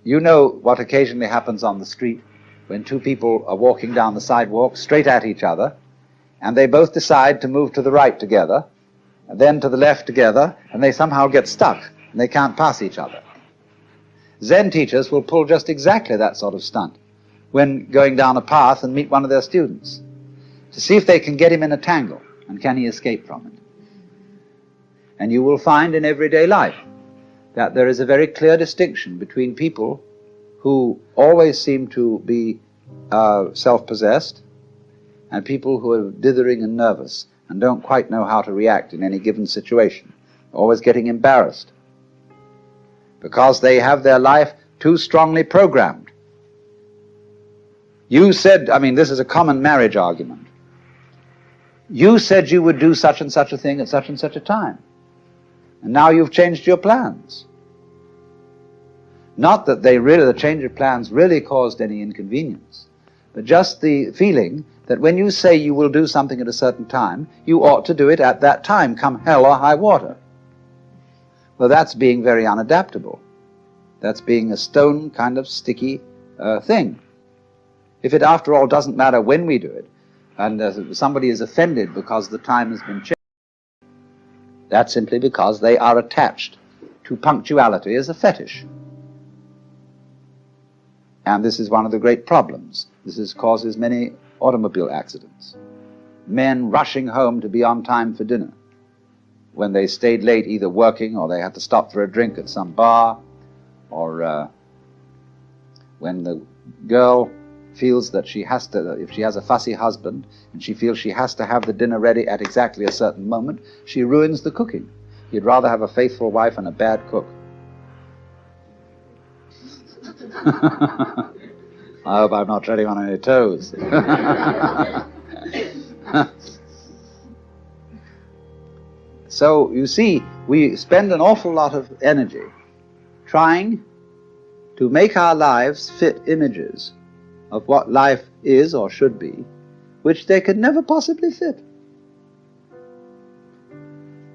You know what occasionally happens on the street when two people are walking down the sidewalk straight at each other, and they both decide to move to the right together, and then to the left together, and they somehow get stuck, and they can't pass each other. Zen teachers will pull just exactly that sort of stunt when going down a path and meet one of their students, to see if they can get him in a tangle, and can he escape from it. And you will find in everyday life that there is a very clear distinction between people who always seem to be self-possessed and people who are dithering and nervous and don't quite know how to react in any given situation, always getting embarrassed because they have their life too strongly programmed. You said, this is a common marriage argument. You said you would do such and such a thing at such and such a time, and now you've changed your plans. Not that the change of plans really caused any inconvenience, but just the feeling that when you say you will do something at a certain time, you ought to do it at that time, come hell or high water. Well, that's being very unadaptable. That's being a stone kind of sticky thing. If it, after all, doesn't matter when we do it, and somebody is offended because the time has been changed, that's simply because they are attached to punctuality as a fetish. And this is one of the great problems. This causes many automobile accidents. Men rushing home to be on time for dinner when they stayed late either working or they had to stop for a drink at some bar, or when the girl feels that she has to, if she has a fussy husband and she feels she has to have the dinner ready at exactly a certain moment, she ruins the cooking. You'd rather have a faithful wife and a bad cook. I hope I'm not treading on any toes. So, you see, we spend an awful lot of energy trying to make our lives fit images of what life is or should be, which they could never possibly fit.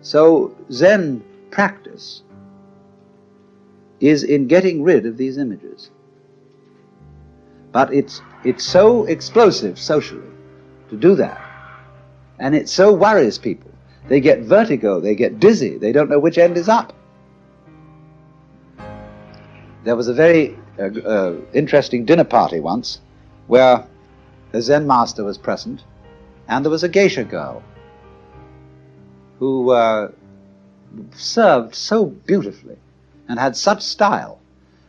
So, Zen practice is in getting rid of these images. But it's so explosive socially to do that, and it so worries people. They get vertigo, they get dizzy, they don't know which end is up. There was a very interesting dinner party once where a Zen master was present, and there was a geisha girl who served so beautifully and had such style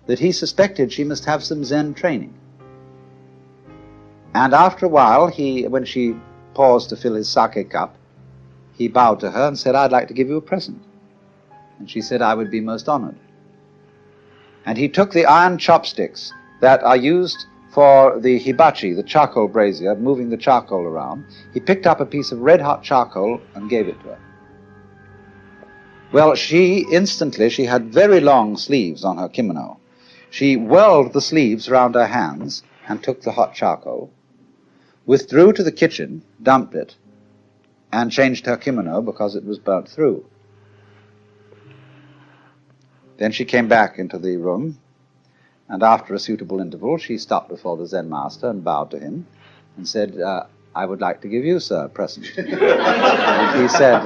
that he suspected she must have some Zen training. And after a while, when she paused to fill his sake cup, he bowed to her and said, "I'd like to give you a present." And she said, "I would be most honored." And he took the iron chopsticks that are used for the hibachi, the charcoal brazier, moving the charcoal around. He picked up a piece of red-hot charcoal and gave it to her. Well, she had very long sleeves on her kimono. She whirled the sleeves round her hands and took the hot charcoal, withdrew to the kitchen, dumped it, and changed her kimono because it was burnt through. Then she came back into the room, and after a suitable interval, she stopped before the Zen master and bowed to him and said, "I would like to give you, sir, a present." And he said,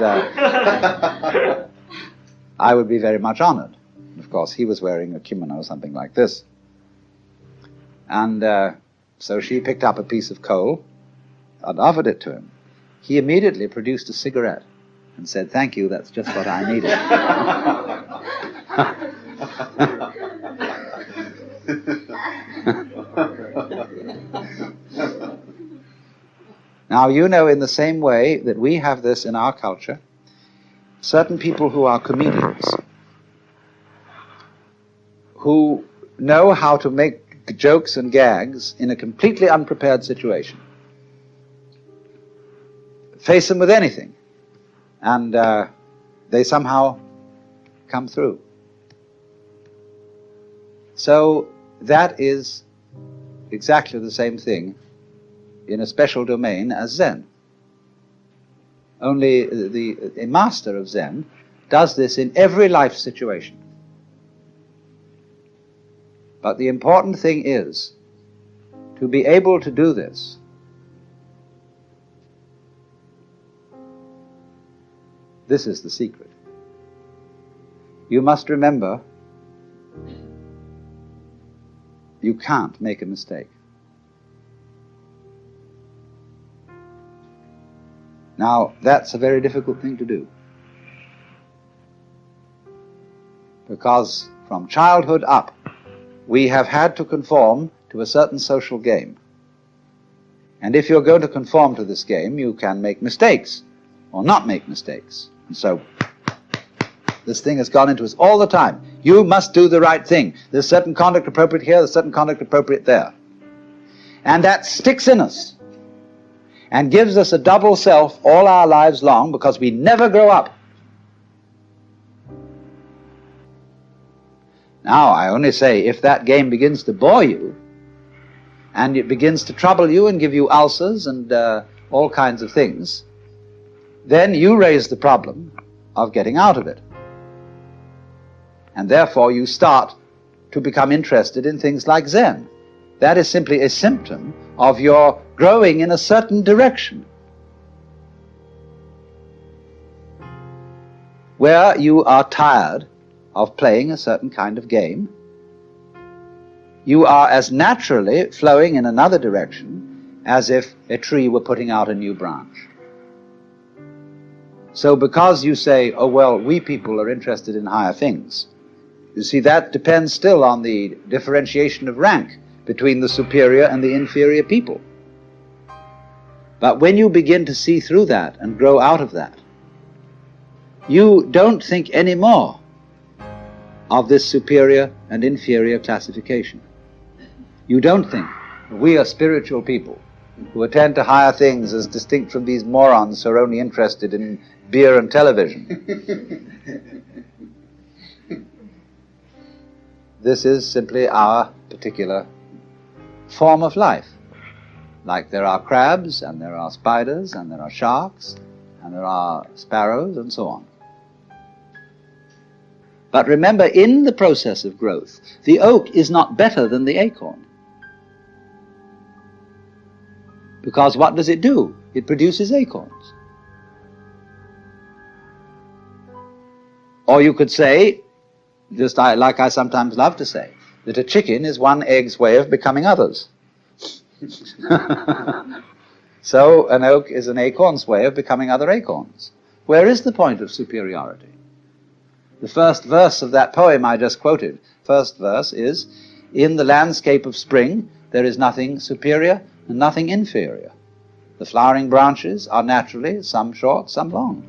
"I would be very much honored." Of course, he was wearing a kimono, something like this. And so she picked up a piece of coal and offered it to him. He immediately produced a cigarette and said, "Thank you, that's just what I needed." Now, you know, in the same way that we have this in our culture, certain people who are comedians, who know how to make jokes and gags in a completely unprepared situation, face them with anything, and they somehow come through. So that is exactly the same thing in a special domain as Zen. Only a master of Zen does this in every life situation. But the important thing is to be able to do this This is the secret. You must remember, you can't make a mistake. Now, that's a very difficult thing to do, because from childhood up, we have had to conform to a certain social game. And if you're going to conform to this game, you can make mistakes, or not make mistakes. And so, this thing has gone into us all the time. You must do the right thing. There's certain conduct appropriate here, there's certain conduct appropriate there. And that sticks in us, and gives us a double self all our lives long, because we never grow up. Now, I only say, if that game begins to bore you, and it begins to trouble you and give you ulcers and all kinds of things, then you raise the problem of getting out of it. And therefore you start to become interested in things like Zen. That is simply a symptom of your growing in a certain direction, where you are tired of playing a certain kind of game. You are as naturally flowing in another direction as if a tree were putting out a new branch. So because you say, oh well, we people are interested in higher things, you see, that depends still on the differentiation of rank between the superior and the inferior people. But when you begin to see through that and grow out of that, you don't think anymore of this superior and inferior classification. You don't think we are spiritual people who attend to higher things as distinct from these morons who are only interested in beer and television. This is simply our particular form of life. Like there are crabs, and there are spiders, and there are sharks, and there are sparrows, and so on. But remember, in the process of growth, the oak is not better than the acorn. Because what does it do? It produces acorns. Or you could say, just like I sometimes love to say, that a chicken is one egg's way of becoming others. So an oak is an acorn's way of becoming other acorns. Where is the point of superiority? The first verse of that poem I just quoted, first verse is, in the landscape of spring there is nothing superior and nothing inferior. The flowering branches are naturally some short, some long.